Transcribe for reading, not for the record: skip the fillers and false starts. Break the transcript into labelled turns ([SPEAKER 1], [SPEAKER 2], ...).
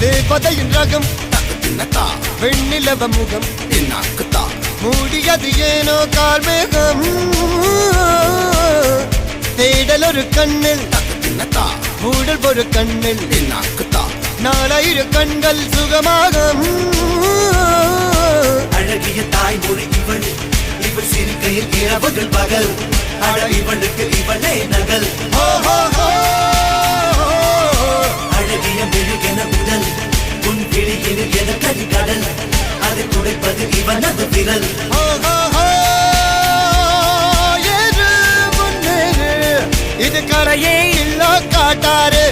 [SPEAKER 1] தேவதையின் ரகம் வெண்ணிலவ முகம் மூடியது ஏனோ கார்மேகம் தேடல் ஒரு கண்ணில் மூடல் ஒரு கண்ணில் நாலாயிரம் கண்கள் சுகமாக
[SPEAKER 2] அழகிய தாய்மொழி இவள் இவள் சிரிக்கையில் இரவுகள் பகல் அழ இவளுக்கு இவளே நகல் அழகிய மெழுகென உடல் உன் கிளியில் என கதி கடல் அதை துடைப்பது இவனது விரல்
[SPEAKER 1] இது கரையே இல்ல காட்டாரு